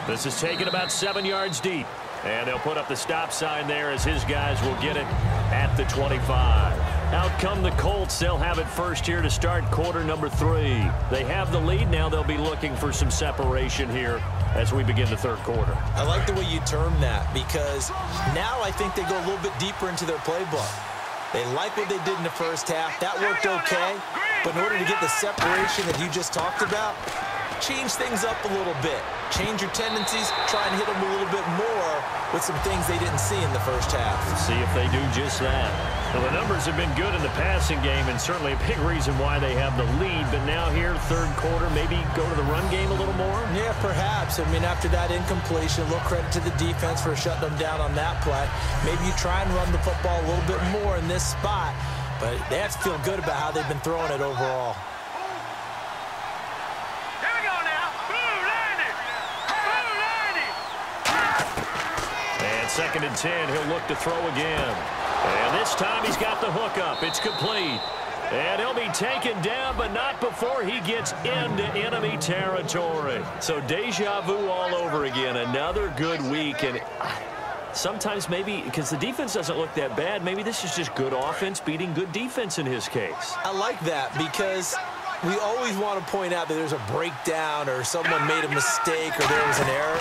This is taken about 7 yards deep. And they'll put up the stop sign there as his guys will get it at the 25. Out come the Colts. They'll have it first here to start quarter number 3. They have the lead. Now they'll be looking for some separation here as we begin the third quarter. I like the way you term that, because now I think they go a little bit deeper into their playbook. They like what they did in the first half. That worked okay. But in order to get the separation that you just talked about, change things up a little bit. Change your tendencies. Try and hit them a little bit more with some things they didn't see in the first half. See if they do just that. Well, the numbers have been good in the passing game, and certainly a big reason why they have the lead. But now here, third quarter, maybe go to the run game a little more? Yeah, perhaps. I mean, after that incompletion, a little credit to the defense for shutting them down on that play. Maybe you try and run the football a little bit more in this spot. But they have to feel good about how they've been throwing it overall. Second and 10, he'll look to throw again. And this time he's got the hook up. It's complete. And he'll be taken down, but not before he gets into enemy territory. So deja vu all over again. Another good week. And sometimes maybe, because the defense doesn't look that bad, maybe this is just good offense beating good defense in his case. I like that, because we always want to point out that there's a breakdown or someone made a mistake or there was an error.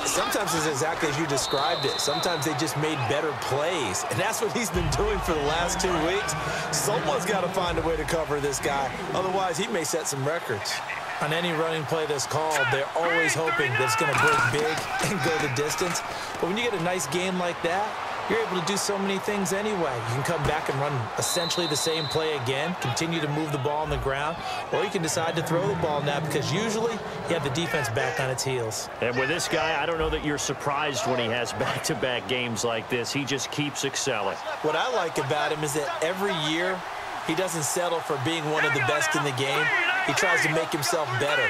Sometimes it's exactly as you described it. Sometimes they just made better plays. And that's what he's been doing for the last 2 weeks. Someone's got to find a way to cover this guy. Otherwise, he may set some records. On any running play that's called, they're always hoping that it's going to break big and go the distance. But when you get a nice game like that, you're able to do so many things anyway. You can come back and run essentially the same play again, continue to move the ball on the ground, or you can decide to throw the ball now, because usually you have the defense back on its heels. And with this guy, I don't know that you're surprised when he has back-to-back games like this. He just keeps excelling. What I like about him is that every year he doesn't settle for being one of the best in the game. He tries to make himself better.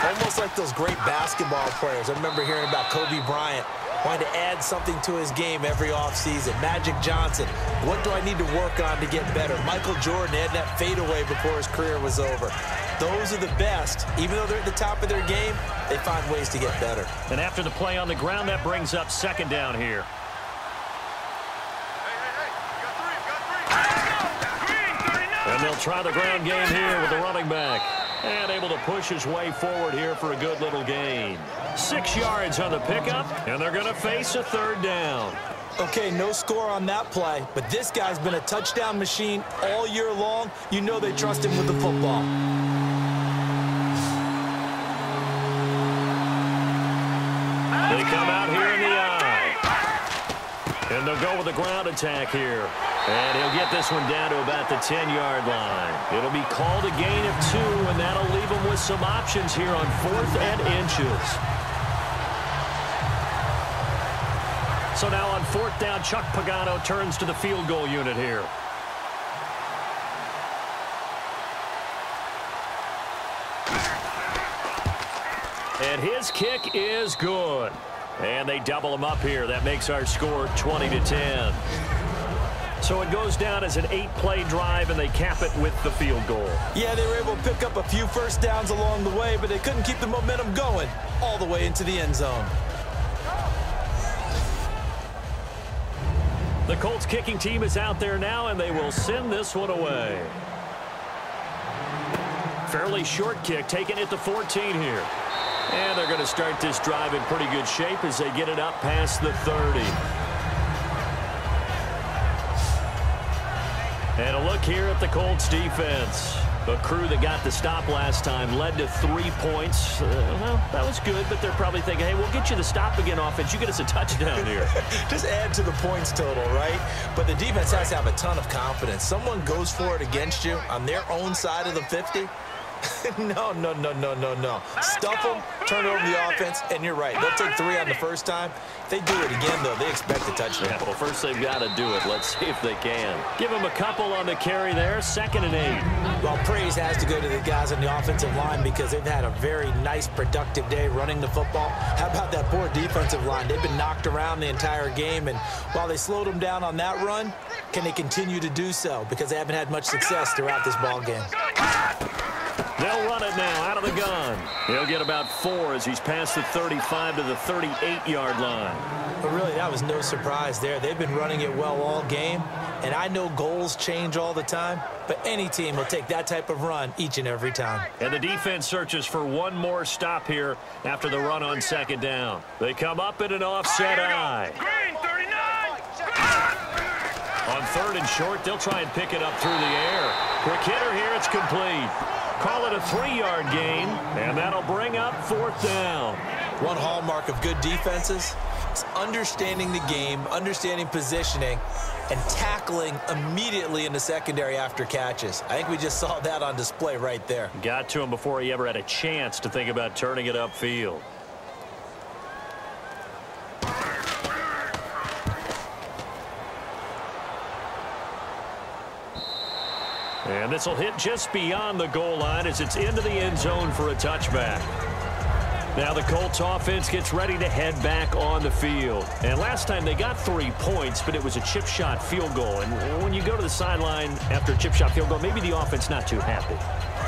Almost like those great basketball players. I remember hearing about Kobe Bryant wanting to add something to his game every offseason. Magic Johnson, what do I need to work on to get better? Michael Jordan had that fadeaway before his career was over. Those are the best. Even though they're at the top of their game, they find ways to get better. And after the play on the ground, that brings up second down here. And they'll try the ground game here with the running back. And able to push his way forward here for a good little gain. 6 yards on the pickup, and they're going to face a third down. Okay, no score on that play, but this guy's been a touchdown machine all year long. You know they trust him with the football. They come out here in the eye. And they'll go with the ground attack here. And he'll get this one down to about the 10-yard line. It'll be called a gain of 2, and that'll leave them with some options here on 4th and inches. So now on 4th down, Chuck Pagano turns to the field goal unit here. And his kick is good. And they double him up here. That makes our score 20-10. So it goes down as an 8-play drive, and they cap it with the field goal. Yeah, they were able to pick up a few first downs along the way, but they couldn't keep the momentum going all the way into the end zone. The Colts kicking team is out there now, and they will send this one away. Fairly short kick, taking it to 14 here. And they're going to start this drive in pretty good shape as they get it up past the 30. And a look here at the Colts defense. The crew that got the stop last time led to 3 points. Well, that was good, but they're probably thinking, hey, we'll get you the stop again offense. You get us a touchdown here. Just add to the points total, right? But the defense has to have a ton of confidence. Someone goes for it against you on their own side of the 50. No. Stuff them, turn over the offense, and you're right. They'll take 3 on the first time. If they do it again, though, they expect a touchdown. Yeah, well, first they've got to do it. Let's see if they can. Give them a couple on the carry there. 2nd and 8. Well, praise has to go to the guys on the offensive line because they've had a very nice, productive day running the football. How about that poor defensive line? They've been knocked around the entire game, and while they slowed them down on that run, can they continue to do so? Because they haven't had much success throughout this ball game. They'll run it now out of the gun. He'll get about 4 as he's past the 35 to the 38-yard line. But really, that was no surprise there. They've been running it well all game, and I know goals change all the time, but any team will take that type of run each and every time. And the defense searches for one more stop here after the run on second down. They come up in an offset eye. Green, 39! On third and short, they'll try and pick it up through the air. Quick hitter here, it's complete. Call it a 3-yard gain, and that'll bring up fourth down. One hallmark of good defenses is understanding the game, understanding positioning, and tackling immediately in the secondary after catches. I think we just saw that on display right there. Got to him before he ever had a chance to think about turning it upfield. And this will hit just beyond the goal line as it's into the end zone for a touchback. Now the Colts offense gets ready to head back on the field. And last time they got 3 points, but it was a chip shot field goal. And when you go to the sideline after a chip shot field goal, maybe the offense not too happy.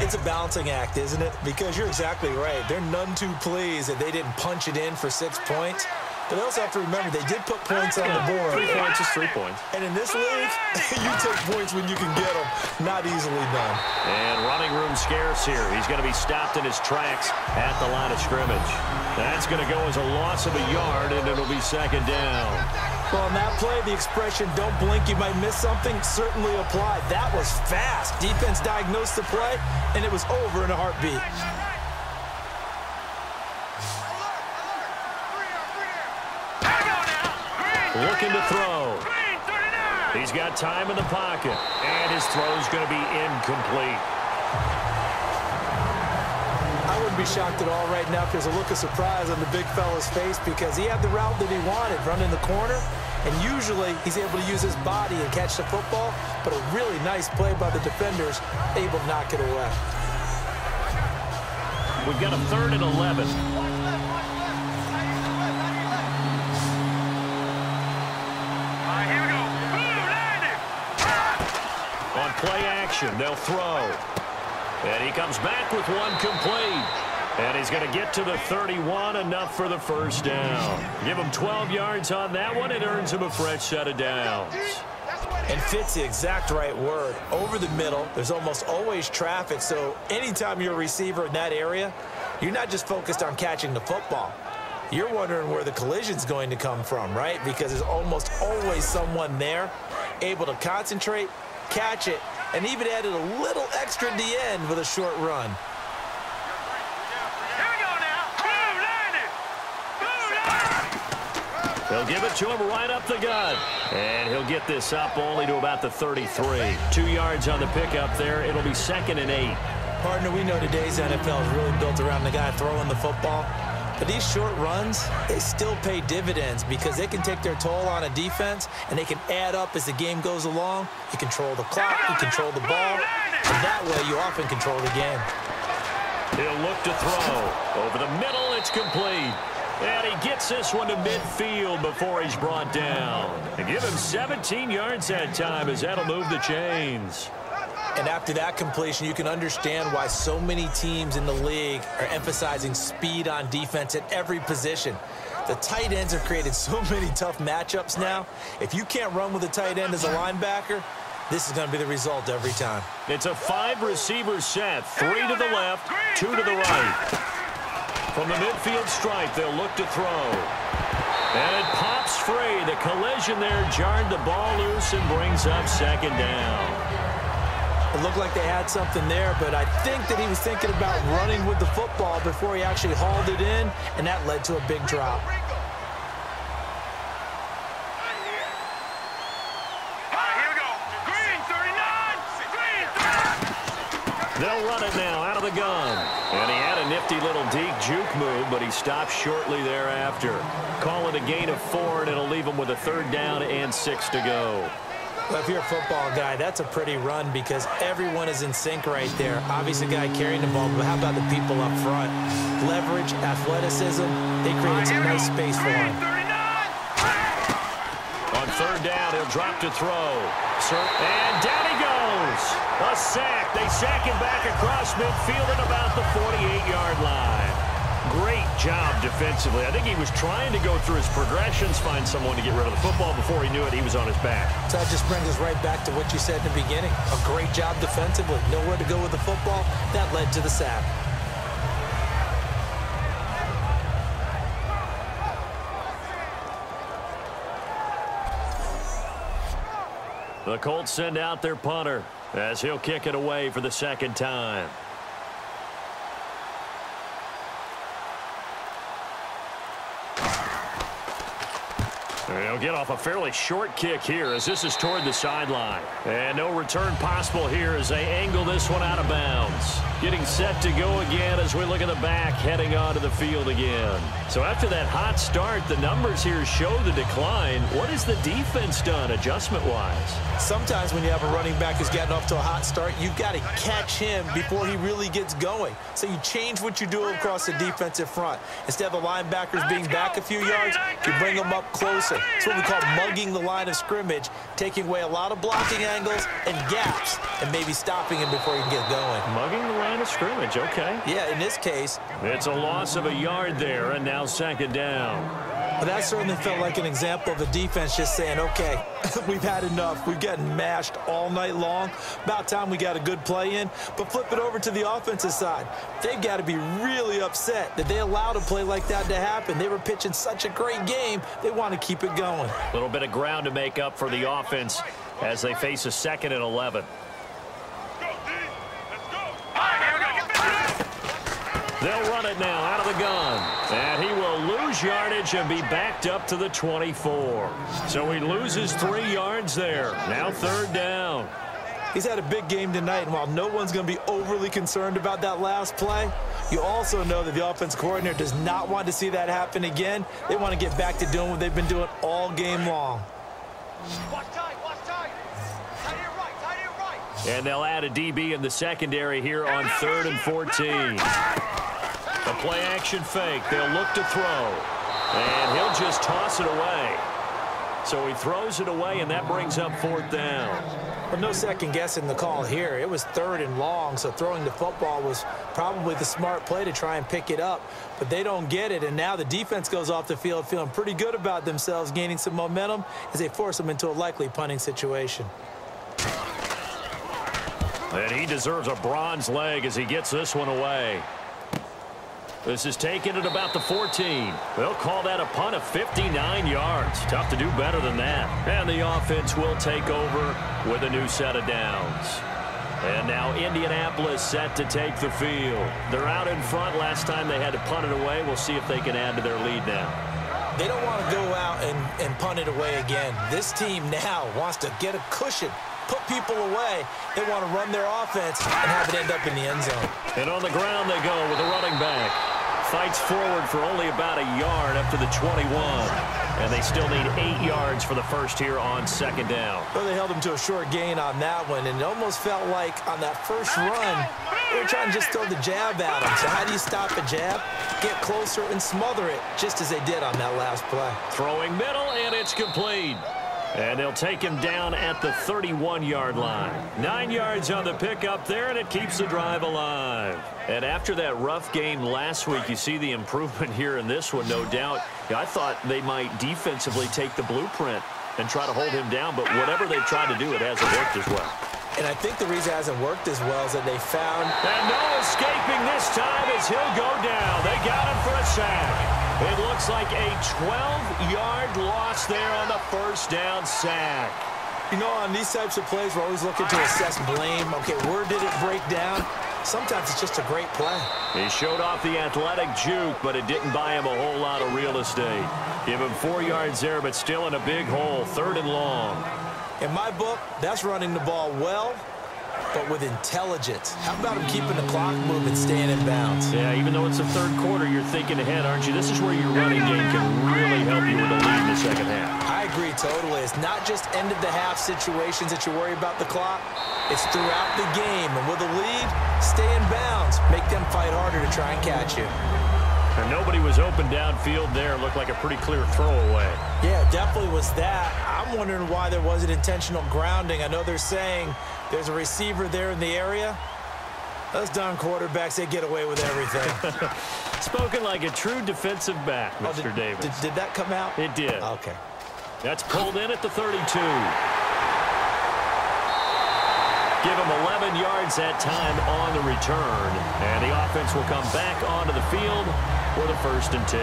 It's a balancing act, isn't it? Because you're exactly right. They're none too pleased that they didn't punch it in for 6 points. But they also have to remember they did put points on the board. 3 points is 3 points. And in this league, you take points when you can get them. Not easily done. And running room scarce here. He's going to be stopped in his tracks at the line of scrimmage. That's going to go as a loss of a yard, and it'll be second down. Well, on that play, the expression, don't blink, you might miss something, certainly applied. That was fast. Defense diagnosed the play, and it was over in a heartbeat. Looking to throw. He's got time in the pocket, and his throw's going to be incomplete. I wouldn't be shocked at all right now if there's a look of surprise on the big fella's face because he had the route that he wanted, running the corner, and usually he's able to use his body and catch the football, but a really nice play by the defenders, able to knock it away. We've got a 3rd and 11. On play action, they'll throw. And he comes back with one complete. And he's going to get to the 31, enough for the first down. Give him 12 yards on that one. It earns him a fresh set of downs. And fits the exact right word. Over the middle, there's almost always traffic, so anytime you're a receiver in that area, you're not just focused on catching the football. You're wondering where the collision's going to come from, right? Because there's almost always someone there able to concentrate, catch it, and even added a little extra at the end with a short run. They'll give it to him right up the gut. And he'll get this up only to about the 33. 2 yards on the pickup there. It'll be 2nd and 8. Partner, we know today's NFL is really built around the guy throwing the football. But these short runs, they still pay dividends because they can take their toll on a defense, and they can add up as the game goes along. You control the clock, you control the ball, and that way you often control the game. He'll look to throw. Over the middle, it's complete. And he gets this one to midfield before he's brought down. And give him 17 yards that time as that'll move the chains. And after that completion, you can understand why so many teams in the league are emphasizing speed on defense at every position. The tight ends have created so many tough matchups now. If you can't run with a tight end as a linebacker, this is going to be the result every time. It's a 5-receiver set. 3 to the left, 2 to the right. From the midfield stripe, they'll look to throw. And it pops free. The collision there jarred the ball loose and brings up second down. It looked like they had something there, but I think that he was thinking about running with the football before he actually hauled it in, and that led to a big drop. They'll run it now out of the gun. And he had a nifty little deep juke move, but he stopped shortly thereafter. Call it a gain of 4, and it'll leave him with a 3rd down and 6 to go. Well, if you're a football guy, that's a pretty run because everyone is in sync right there. Obviously, the guy carrying the ball, but how about the people up front? Leverage, athleticism, they created some nice space for him. On third down, he'll drop to throw. And down he goes. A sack. They sack him back across midfield at about the 48-yard line. Great job defensively. I think he was trying to go through his progressions, find someone to get rid of the football. Before he knew it, he was on his back. So that just brings us right back to what you said in the beginning. A great job defensively. Nowhere to go with the football. That led to the sack. The Colts send out their punter as he'll kick it away for the second time. They'll get off a fairly short kick here as this is toward the sideline. And no return possible here as they angle this one out of bounds. Getting set to go again as we look at the back heading onto the field again. So after that hot start, the numbers here show the decline. What has the defense done adjustment-wise? Sometimes when you have a running back who's gotten off to a hot start, you've got to catch him before he really gets going. So you change what you do across the defensive front. Instead of the linebackers being back a few yards, you bring them up closer. It's what we call mugging the line of scrimmage, taking away a lot of blocking angles and gaps, and maybe stopping him before he can get going. Mugging the line of scrimmage, okay. Yeah, in this case. It's a loss of a yard there, and now second down. But that certainly felt like an example of the defense just saying, okay, we've had enough. We've gotten mashed all night long. About time we got a good play in. But flip it over to the offensive side. They've got to be really upset that they allowed a play like that to happen. They were pitching such a great game. They want to keep it going. A little bit of ground to make up for the offense as they face a 2nd and 11. They'll run it now out of the gun. And he will lose yardage and be backed up to the 24. So he loses 3 yards there. Now third down. He's had a big game tonight, and while no one's going to be overly concerned about that last play, you also know that the offense coordinator does not want to see that happen again. They want to get back to doing what they've been doing all game long. Watch tight, watch tight. Tight here right, tight here right. And they'll add a DB in the secondary here on 3rd and 14. A play-action fake. They'll look to throw. And he'll just toss it away. So he throws it away, and that brings up 4th down. Well, no second guessing the call here. It was 3rd and long, so throwing the football was probably the smart play to try and pick it up. But they don't get it, and now the defense goes off the field feeling pretty good about themselves, gaining some momentum as they force them into a likely punting situation. And he deserves a bronze leg as he gets this one away. This is taken at about the 14. They'll call that a punt of 59 yards. Tough to do better than that. And the offense will take over with a new set of downs. And now Indianapolis set to take the field. They're out in front. Last time they had to punt it away. We'll see if they can add to their lead now. They don't want to go out and punt it away again. This team now wants to get a cushion, put people away. They want to run their offense and have it end up in the end zone. And on the ground they go with a running back. Fights forward for only about a yard up to the 21. And they still need 8 yards for the first here on 2nd down. Well, they held him to a short gain on that one, and it almost felt like on that first run, they were trying to just throw the jab at him. So how do you stop a jab? Get closer and smother it, just as they did on that last play. Throwing middle, and it's complete. And they'll take him down at the 31-yard line. 9 yards on the pickup there, and it keeps the drive alive. And after that rough game last week, you see the improvement here in this one, no doubt. I thought they might defensively take the blueprint and try to hold him down, but whatever they've tried to do, it hasn't worked as well. And I think the reason it hasn't worked as well is that they found... And no escaping this time as he'll go down. They got him for a sack. It looks like a 12-yard loss there on the first down sack. You know, on these types of plays, we're always looking to assess blame. Okay, where did it break down? Sometimes it's just a great play. He showed off the athletic juke, but it didn't buy him a whole lot of real estate. Give him 4 yards there, but still in a big hole, 3rd and long. In my book, that's running the ball well, but with intelligence. How about him keeping the clock moving, staying in bounds? Yeah, even though it's the 3rd quarter, you're thinking ahead, aren't you? This is where your running game can really help you with a lead in the 2nd half. I agree totally. It's not just end-of-the-half situations that you worry about the clock. It's throughout the game. And with a lead, stay in bounds. Make them fight harder to try and catch you. And nobody was open downfield there. Looked like a pretty clear throwaway. Yeah, it definitely was that. I'm wondering why there wasn't intentional grounding. I know they're saying there's a receiver there in the area. Those darn quarterbacks, they get away with everything. Spoken like a true defensive back, Mr. Davis. Did that come out? It did. Okay. That's pulled in at the 32. Give him 11 yards that time on the return. And the offense will come back onto the field for the 1st and 10.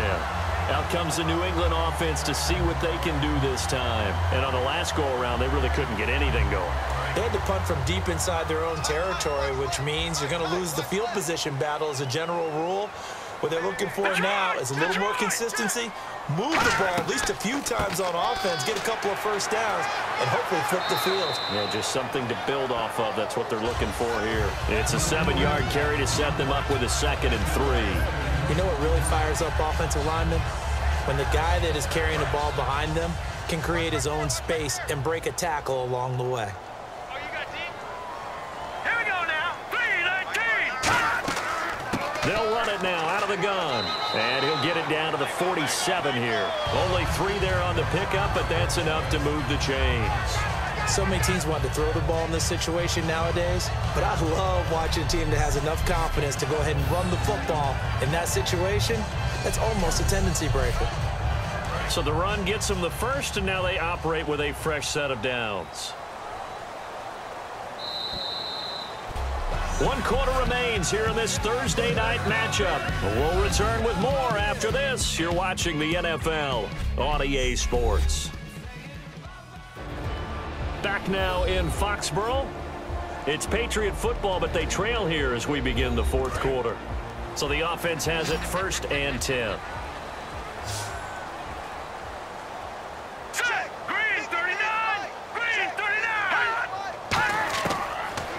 Out comes the New England offense to see what they can do this time. And on the last go-around, they really couldn't get anything going. They had to punt from deep inside their own territory, which means you're going to lose the field position battle as a general rule. What they're looking for now is a little more consistency, move the ball at least a few times on offense, get a couple of first downs, and hopefully flip the field. Yeah, just something to build off of. That's what they're looking for here. It's a 7-yard carry to set them up with a 2nd and 3. You know what really fires up offensive linemen? When the guy that is carrying the ball behind them can create his own space and break a tackle along the way. Oh, you got deep? Here we go now. 3-19. They'll run it now out of the gun. And he'll get it down to the 47 here. Only 3 there on the pickup, but that's enough to move the chains. So many teams want to throw the ball in this situation nowadays, but I love watching a team that has enough confidence to go ahead and run the football. In that situation, that's almost a tendency breaker. So the run gets them the first, and now they operate with a fresh set of downs. 1 quarter remains here in this Thursday night matchup. We'll return with more after this. You're watching the NFL on EA Sports. Back now in Foxborough. It's Patriot football, but they trail here as we begin the 4th quarter. So the offense has it 1st and 10. Green 39. Green 39.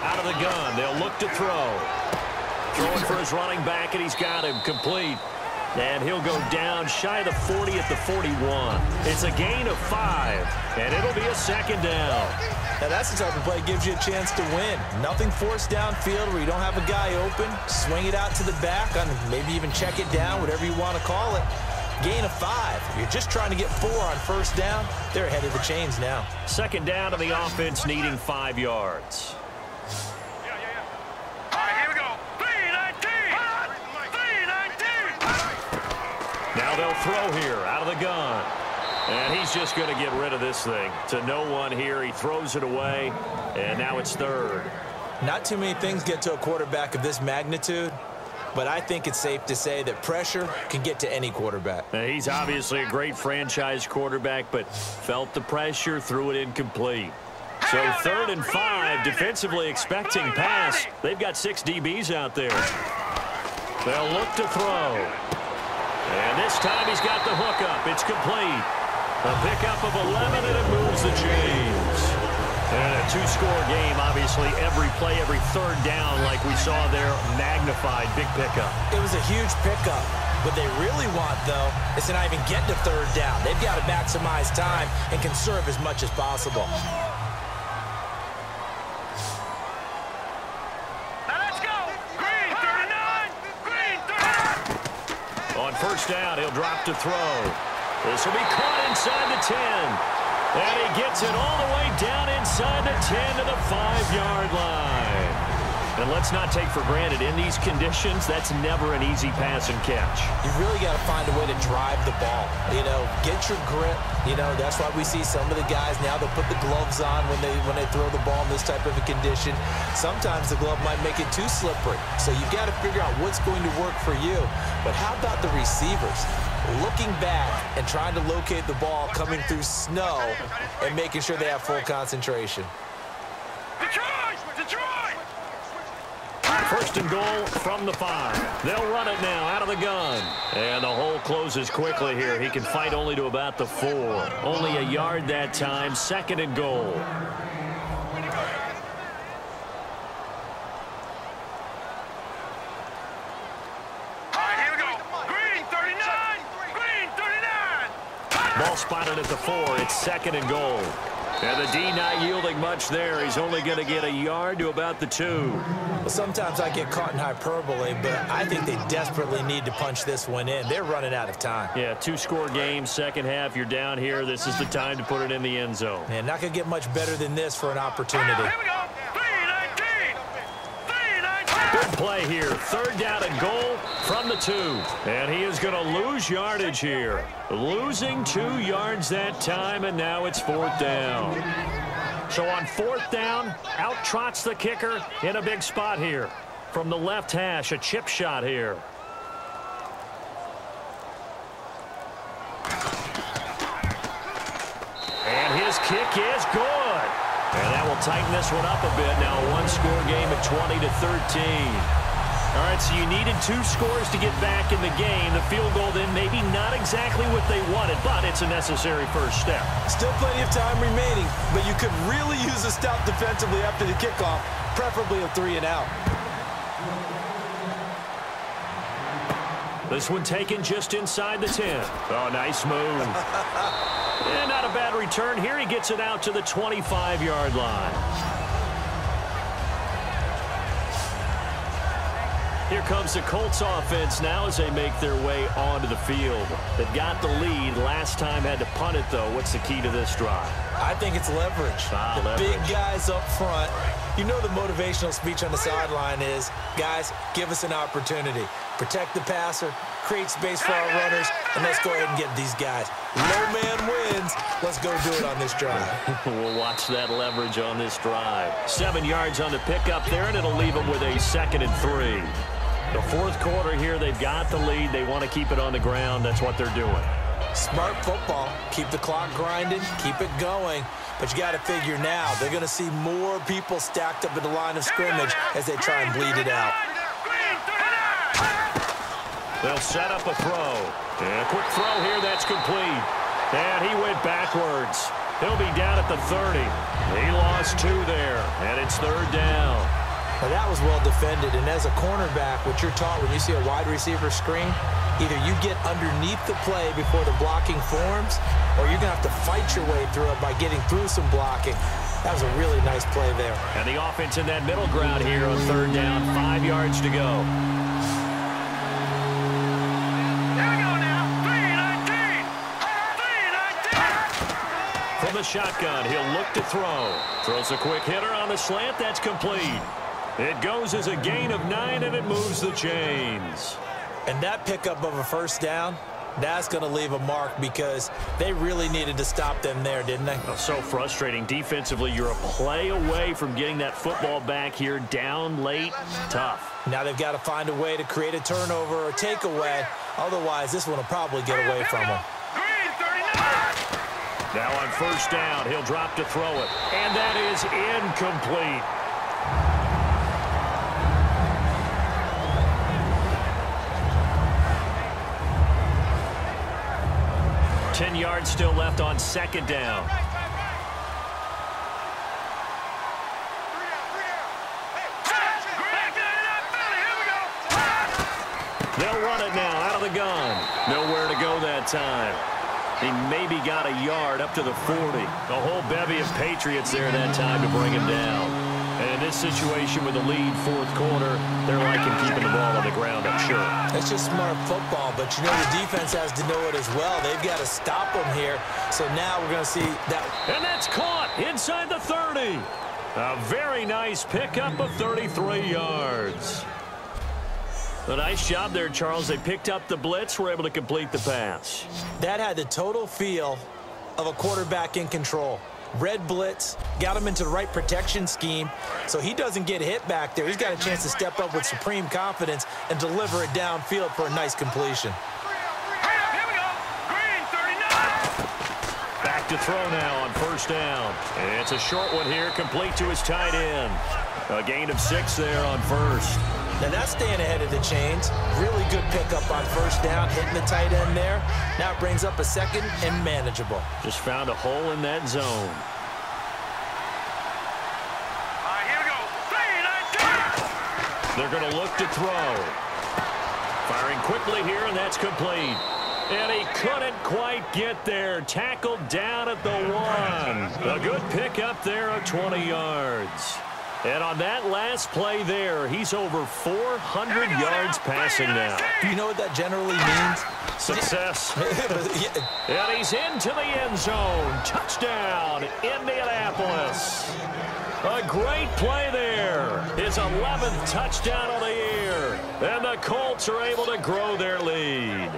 Out of the gun, they'll look to throw. Throwing for his running back, and he's got him complete. And he'll go down shy of the 40 at the 41. It's a gain of 5, and it'll be a 2nd down. Now that's the type of play that gives you a chance to win. Nothing forced downfield where you don't have a guy open. Swing it out to the back, on maybe even check it down, whatever you want to call it. Gain of 5. You're just trying to get 4 on 1st down. They're ahead of the chains now. 2nd down to the offense, needing 5 yards. All right, here we go. 3-19. 3-19. Now they'll throw here out of the gun. And he's just going to get rid of this thing. To no one here. He throws it away, and now it's 3rd. Not too many things get to a quarterback of this magnitude, but I think it's safe to say that pressure can get to any quarterback. Now, he's obviously a great franchise quarterback, but felt the pressure, threw it incomplete. So 3rd and 5, defensively expecting pass. They've got 6 DBs out there. They'll look to throw. And this time he's got the hook up. It's complete. A pickup of 11, and it moves the chains. And a 2-score game, obviously, every play, every 3rd down, like we saw there, magnified, big pickup. It was a huge pickup. What they really want, though, is to not even get to 3rd down. They've got to maximize time and conserve as much as possible. Now let's go. Green 39. Green 39. On 1st down, he'll drop to throw. This will be caught inside the 10. And he gets it all the way down inside the 10 to the 5-yard line. And let's not take for granted, in these conditions, that's never an easy pass and catch. You really got to find a way to drive the ball. You know, get your grip. You know, that's why we see some of the guys now, they'll put the gloves on when they throw the ball in this type of a condition. Sometimes the glove might make it too slippery. So you got to figure out what's going to work for you. But how about the receivers? Looking back and trying to locate the ball coming through snow and making sure they have full concentration. Detroit! Detroit! 1st and goal from the 5. They'll run it now out of the gun. And the hole closes quickly here. He can fight only to about the 4. Only a yard that time. 2nd and goal. Ball spotted at the 4. It's 2nd and goal. And the D not yielding much there. He's only going to get a yard to about the 2. Well, sometimes I get caught in hyperbole, but I think they desperately need to punch this one in. They're running out of time. Yeah, 2-score game, second half, you're down here. This is the time to put it in the end zone. And not going to get much better than this for an opportunity. Here we go. 3-19. 3-19. Good play here. Third down and goal from the 2. And he is going to lose yardage here. Losing 2 yards that time, and now it's 4th down. So on 4th down, out trots the kicker in a big spot here. From the left hash, a chip shot here. And his kick is good. And that will tighten this one up a bit. Now a 1-score game at 20-13. All right, so you needed 2 scores to get back in the game. The field goal then maybe not exactly what they wanted, but it's a necessary first step. Still plenty of time remaining, but you could really use a stop defensively after the kickoff, preferably a 3-and-out. This one taken just inside the 10. Oh, nice move. And not a bad return here. He gets it out to the 25-yard line. Here comes the Colts offense now as they make their way onto the field. They've got the lead. Last time had to punt it, though. What's the key to this drive? I think it's leverage. The big guys up front. You know the motivational speech on the sideline is, guys, give us an opportunity. Protect the passer, create space for our runners, and let's go ahead and get these guys. Low man wins. Let's go do it on this drive. We'll watch that leverage on this drive. 7 yards on the pickup there, and it'll leave them with a 2nd and 3. The 4th quarter here, they've got the lead. They want to keep it on the ground. That's what they're doing. Smart football. Keep the clock grinding. Keep it going. But you got to figure now, they're going to see more people stacked up at the line of scrimmage as they try and bleed it out. They'll set up a throw. And a quick throw here. That's complete. And he went backwards. He'll be down at the 30. He lost 2 there. And it's 3rd down. Now that was well defended, and as a cornerback, what you're taught when you see a wide receiver screen, either you get underneath the play before the blocking forms, or you're going to have to fight your way through it by getting through some blocking. That was a really nice play there. And the offense in that middle ground here on 3rd down, 5 yards to go. Here we go now. 3-19. 3-19. From the shotgun, he'll look to throw. Throws a quick hitter on the slant. That's complete. It goes as a gain of 9, and it moves the chains. And that pickup of a 1st down, that's going to leave a mark because they really needed to stop them there, didn't they? Oh, so frustrating. Defensively, you're a play away from getting that football back here down late. Tough. Now they've got to find a way to create a turnover or takeaway. Otherwise, this one will probably get away from them. Now on 1st down, he'll drop to throw it. And that is incomplete. 10 yards still left on 2nd down. They'll run it now out of the gun. Nowhere to go that time. He maybe got a yard up to the 40. A whole bevy of Patriots there that time to bring him down. And in this situation with the lead 4th quarter, they're liking keeping the ball on the ground, I'm sure. That's just smart football, but you know the defense has to know it as well. They've got to stop them here. So now we're going to see that. And that's caught inside the 30. A very nice pickup of 33 yards. A nice job there, Charles. They picked up the blitz, were able to complete the pass. That had the total feel of a quarterback in control. Red blitz, got him into the right protection scheme, so he doesn't get hit back there. He's got a chance to step up with supreme confidence and deliver it downfield for a nice completion. Back to throw now on 1st down. And it's a short one here, complete to his tight end. A gain of 6 there on 1st. Now that's staying ahead of the chains. Really good pickup on 1st down, hitting the tight end there. Now it brings up a 2nd and manageable. Just found a hole in that zone. Here we go. 3-19. They're going to look to throw. Firing quickly here, and that's complete. And he couldn't quite get there. Tackled down at the 1. A good pickup there of 20 yards. And on that last play there, he's over 400 yards passing now. Do you know what that generally means? Success. And he's into the end zone. Touchdown, Indianapolis. A great play there. His 11th touchdown of the year. And the Colts are able to grow their lead.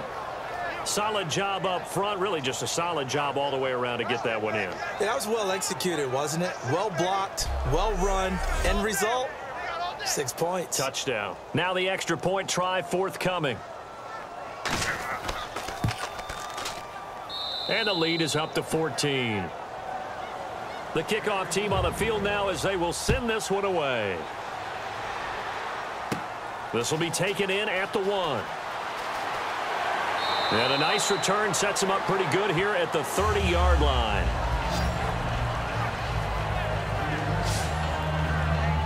Solid job up front. Really just a solid job all the way around to get that one in. Yeah, that was well executed, wasn't it? Well blocked, well run. End result, 6 points. Touchdown. Now the extra point try forthcoming. And the lead is up to 14. The kickoff team on the field now as they will send this one away. This will be taken in at the 1. And a nice return sets him up pretty good here at the 30-yard line.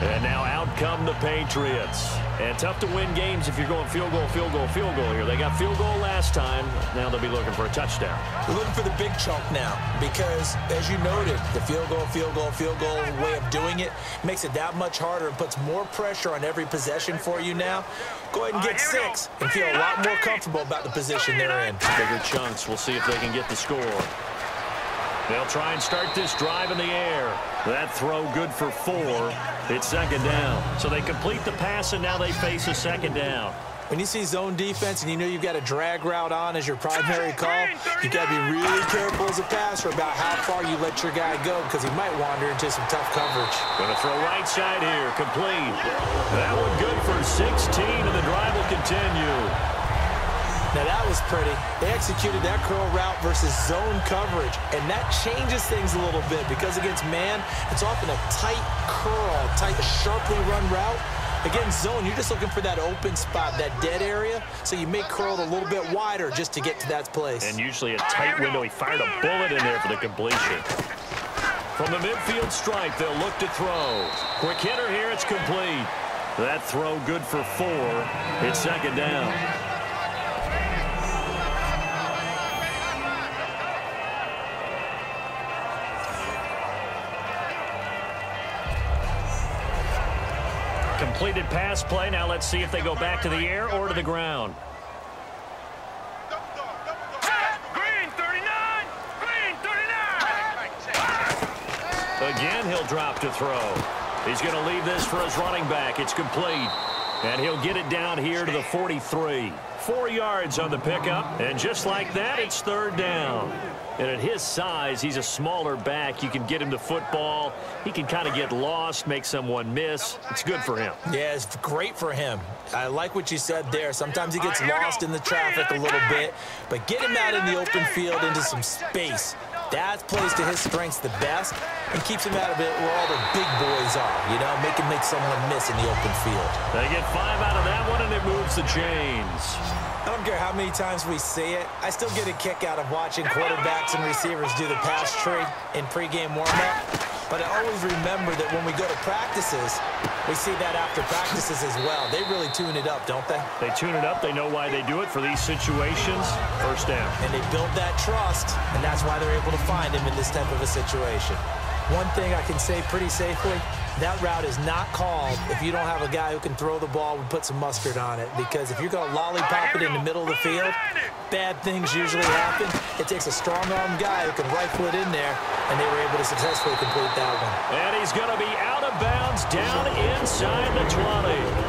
And now out come the Patriots. And tough to win games if you're going field goal, field goal, field goal here. They got field goal last time. Now they'll be looking for a touchdown. We're looking for the big chunk now because, as you noted, the field goal, field goal, field goal way of doing it makes it that much harder and puts more pressure on every possession for you now. Go ahead and get 6 and feel a lot more comfortable about the position they're in. Bigger chunks. We'll see if they can get the score. They'll try and start this drive in the air. That throw good for 4. It's second down. So they complete the pass, and now they face a second down. When you see zone defense and you know you've got a drag route on as your primary call, you've got to be really careful as a passer about how far you let your guy go because he might wander into some tough coverage. Going to throw right side here. Complete. That one good for 16, and the drive will continue. Now that was pretty. They executed that curl route versus zone coverage, and that changes things a little bit because against man, it's often a tight curl, tight, sharply run route. Against zone, you're just looking for that open spot, that dead area, so you may curl it a little bit wider just to get to that place. And usually a tight window. He fired a bullet in there for the completion. From the midfield stripe, they'll look to throw. Quick hitter here, it's complete. That throw good for 4. It's second down. Completed pass play. Now let's see if they go back to the air or to the ground. Green 39! Green 39! Again, he'll drop to throw. He's going to leave this for his running back. It's complete. And he'll get it down here to the 43. 4 yards on the pickup. And just like that, it's third down. And at his size, he's a smaller back. You can get him the football. He can kind of get lost, make someone miss. It's good for him. Yeah, it's great for him. I like what you said there. Sometimes he gets lost in the traffic a little bit, but get him out in the open field into some space. That plays to his strengths the best and keeps him out of it where all the big boys are, you know, make someone miss in the open field. They get 5 out of that one, and it moves the chains. I don't care how many times we see it. I still get a kick out of watching quarterbacks and receivers do the pass tree in pregame warm-up. But I always remember that when we go to practices, we see that after practices as well. They really tune it up, don't they? They tune it up. They know why they do it for these situations. First down. And they build that trust, and that's why they're able to find him in this type of a situation. One thing I can say pretty safely, that route is not called if you don't have a guy who can throw the ball and put some mustard on it. Because if you're going to lollipop it in the middle of the field, bad things usually happen. It takes a strong-arm guy who can rifle it in there, and they were able to successfully complete that one. And he's going to be out of bounds down inside the 20.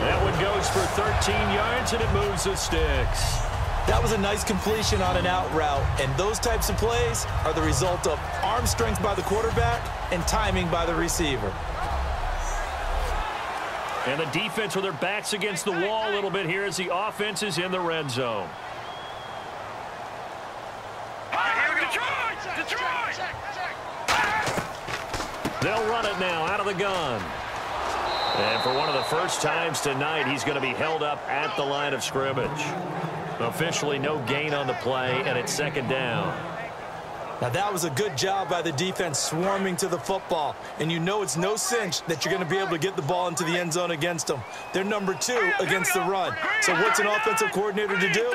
That one goes for 13 yards, and it moves the sticks. That was a nice completion on an out route, and those types of plays are the result of arm strength by the quarterback and timing by the receiver. And the defense with their backs against the wall a little bit here as the offense is in the red zone. They'll run it now out of the gun. And for one of the first times tonight, he's going to be held up at the line of scrimmage. Officially no gain on the play, and it's second down. Now, that was a good job by the defense swarming to the football. And you know it's no cinch that you're going to be able to get the ball into the end zone against them. They're number 2 against the run. So what's an offensive coordinator to do?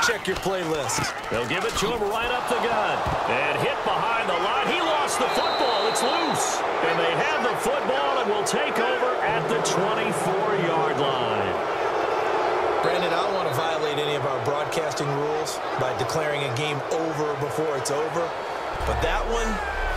Check your playlist. They'll give it to him right up the gut. And hit behind the line. He lost the football. It's loose. And they have the football and will take over at the 24-yard line. Brandon, I don't want to violate any of our broadcasting rules by declaring a game over before it's over. But that one,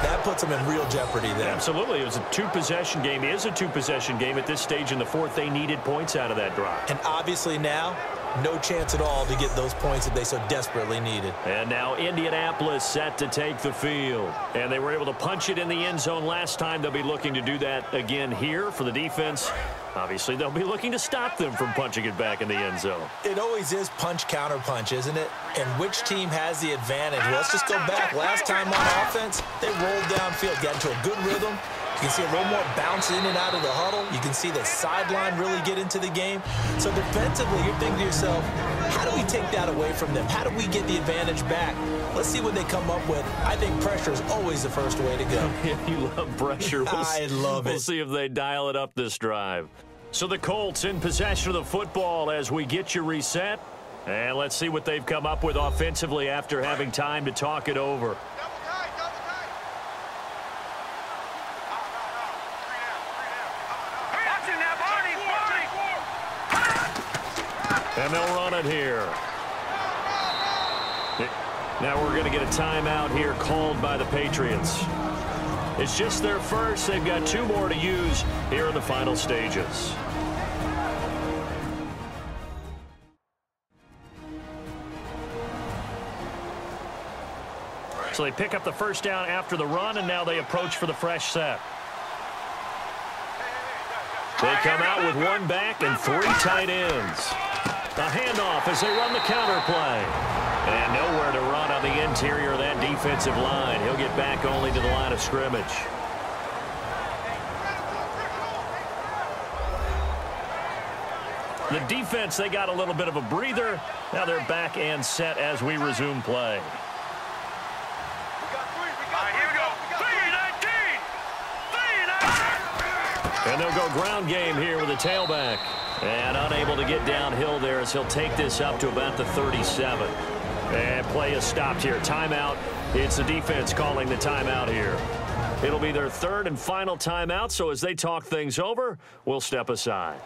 that puts them in real jeopardy there. Absolutely. It was a two-possession game. It is a two-possession game at this stage in the fourth. They needed points out of that drive. And obviously now, no chance at all to get those points that they so desperately needed. And now Indianapolis set to take the field. And they were able to punch it in the end zone last time. They'll be looking to do that again here for the defense. Obviously, they'll be looking to stop them from punching it back in the end zone. It always is punch, counter punch, isn't it? And which team has the advantage? Well, let's just go back. Last time on offense, they rolled downfield, got into a good rhythm. You can see a little more bounce in and out of the huddle. You can see the sideline really get into the game. So defensively, you're thinking to yourself, how do we take that away from them? How do we get the advantage back? Let's see what they come up with. I think pressure is always the first way to go. You love pressure. I love it. We'll see if they dial it up this drive. So the Colts in possession of the football as we get you reset. And let's see what they've come up with offensively after having time to talk it over. And they'll run it here. Now we're going to get a timeout here called by the Patriots. It's just their first. They've got 2 more to use here in the final stages. So they pick up the first down after the run, and now they approach for the fresh set. They come out with 1 back and 3 tight ends. The handoff as they run the counter play. And nowhere to run on the interior of that defensive line. He'll get back only to the line of scrimmage. The defense, they got a little bit of a breather. Now they're back and set as we resume play. And they'll go ground game here with a tailback. And unable to get downhill there as he'll take this up to about the 37. And play is stopped here. Timeout. It's the defense calling the timeout here. It'll be their 3rd and final timeout, so as they talk things over, we'll step aside.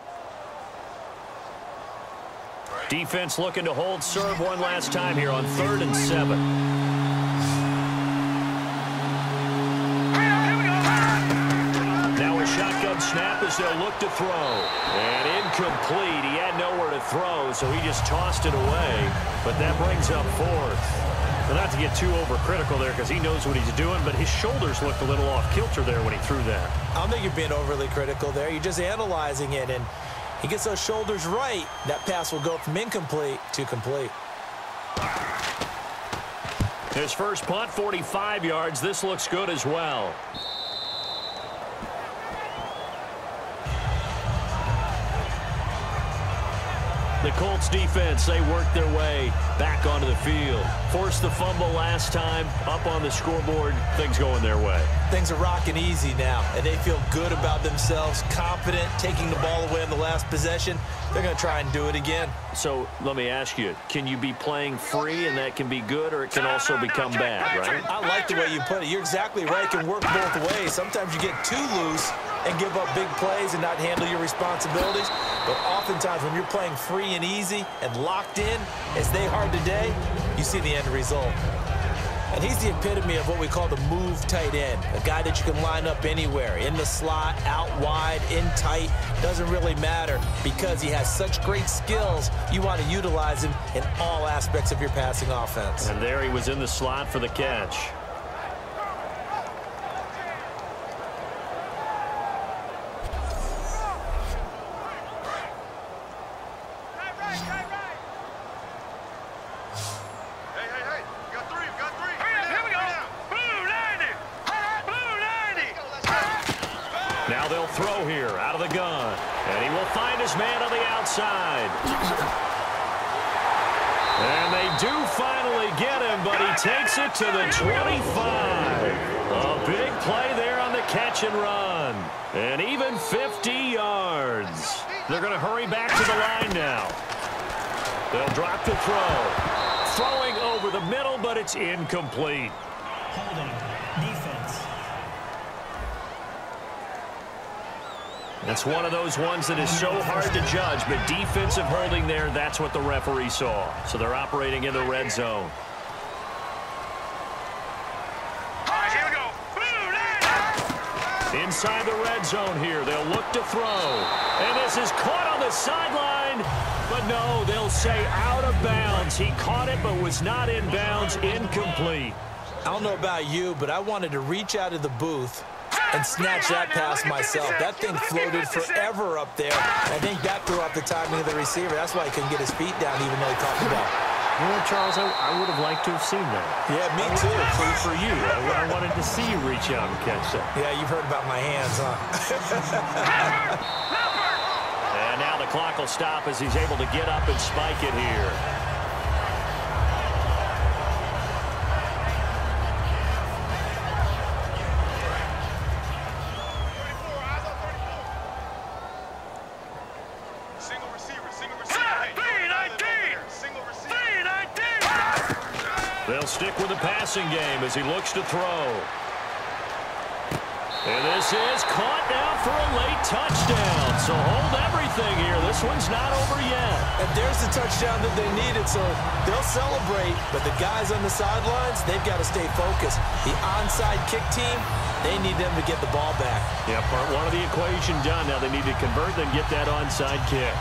Defense looking to hold serve one last time here on 3rd and 7. Shotgun snap as they'll look to throw. And incomplete. He had nowhere to throw, so he just tossed it away. But that brings up 4th. And not to get too overcritical there because he knows what he's doing, but his shoulders looked a little off kilter there when he threw that. I don't think you're being overly critical there. You're just analyzing it, and he gets those shoulders right. That pass will go from incomplete to complete. His first punt, 45 yards. This looks good as well. The Colts defense, they worked their way back onto the field. Forced the fumble last time, up on the scoreboard, things going their way. Things are rocking easy now, and they feel good about themselves, confident, taking the ball away in the last possession. They're going to try and do it again. So let me ask you, can you be playing free and that can be good, or it can also become bad, right? I like the way you put it. You're exactly right. It can work both ways. Sometimes you get too loose and give up big plays and not handle your responsibilities. But oftentimes when you're playing free and easy and locked in, as they are today, you see the end result. And he's the epitome of what we call the move tight end, a guy that you can line up anywhere, in the slot, out wide, in tight, doesn't really matter because he has such great skills. You want to utilize him in all aspects of your passing offense. And there he was in the slot for the catch. Now they'll throw here out of the gun. And he will find his man on the outside. And they do finally get him, but he takes it to the 25. A big play there on the catch and run. And even 50 yards. They're going to hurry back to the line now. They'll drop the throw. Throwing over the middle, but it's incomplete. Holding. Defense. It's one of those ones that is so hard to judge, but defensive holding there, that's what the referee saw. So they're operating in the red zone. Inside the red zone here, they'll look to throw. And this is caught on the sideline. But no, they'll say out of bounds. He caught it but was not in bounds. Incomplete. I don't know about you, but I wanted to reach out of the booth and snatch that pass myself. That thing floated forever up there. I think that threw off the timing of the receiver. That's why he couldn't get his feet down even though he caught the ball. You know, Charles, I would have liked to have seen that. Yeah, me too. For you. I wanted to see you reach out and catch that. Yeah, you've heard about my hands, huh? And now the clock will stop as he's able to get up and spike it here. They'll stick with the passing game as he looks to throw. And this is caught now for a late touchdown. So hold everything here. This one's not over yet. And there's the touchdown that they needed, so they'll celebrate. But the guys on the sidelines, they've got to stay focused. The onside kick team, they need them to get the ball back. Yeah, part one of the equation done. Now they need to convert and get that onside kick.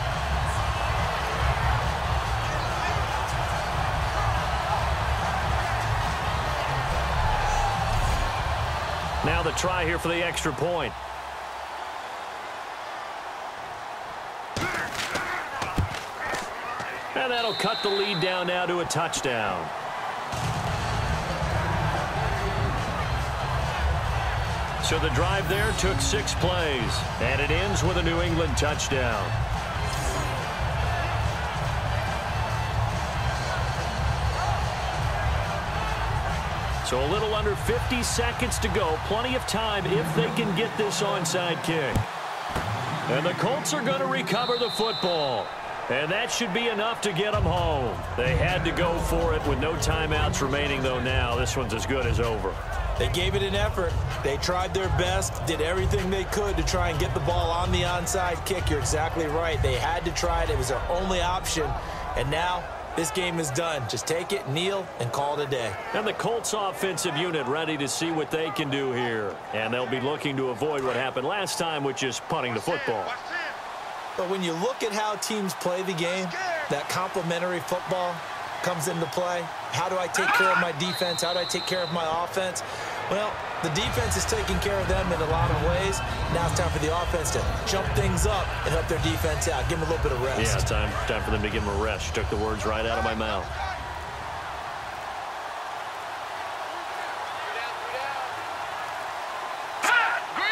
Now the try here for the extra point. And that'll cut the lead down now to a touchdown. So the drive there took 6 plays, and it ends with a New England touchdown. So a little under 50 seconds to go. Plenty of time if they can get this onside kick. And the Colts are going to recover the football. And that should be enough to get them home. They had to go for it with no timeouts remaining, though now. This one's as good as over. They gave it an effort. They tried their best, did everything they could to try and get the ball on the onside kick. You're exactly right. They had to try it. It was their only option. And now this game is done. Just take it, kneel, and call it a day. And the Colts offensive unit ready to see what they can do here. And they'll be looking to avoid what happened last time, which is punting the football. But when you look at how teams play the game, that complementary football comes into play. How do I take care of my defense? How do I take care of my offense? Well, the defense is taking care of them in a lot of ways. Now it's time for the offense to jump things up and help their defense out. Give them a little bit of rest. Yeah, time for them to give them a rest. You took the words right out of my mouth.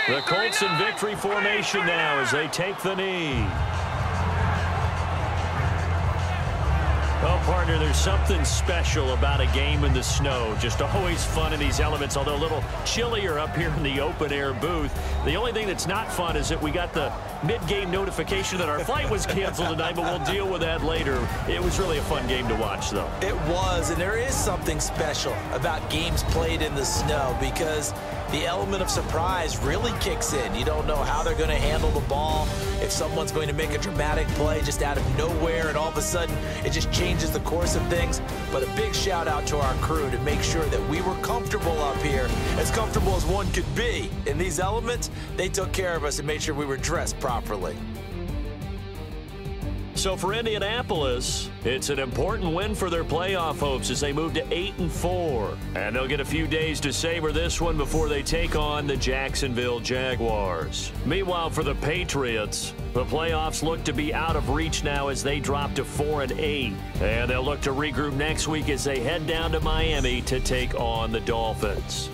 The Colts in victory formation now as they take the knee. Well, partner, there's something special about a game in the snow. Just always fun in these elements, although a little chillier up here in the open-air booth. The only thing that's not fun is that we got the mid-game notification that our flight was canceled tonight, but we'll deal with that later. It was really a fun game to watch, though. It was, and there is something special about games played in the snow because the element of surprise really kicks in. You don't know how they're going to handle the ball, if someone's going to make a dramatic play just out of nowhere, and all of a sudden it just changes the course of things. But a big shout out to our crew to make sure that we were comfortable up here, as comfortable as one could be. In these elements, they took care of us and made sure we were dressed properly. So for Indianapolis, it's an important win for their playoff hopes as they move to 8-4. And they'll get a few days to savor this one before they take on the Jacksonville Jaguars. Meanwhile, for the Patriots, the playoffs look to be out of reach now as they drop to 4-8. And they'll look to regroup next week as they head down to Miami to take on the Dolphins.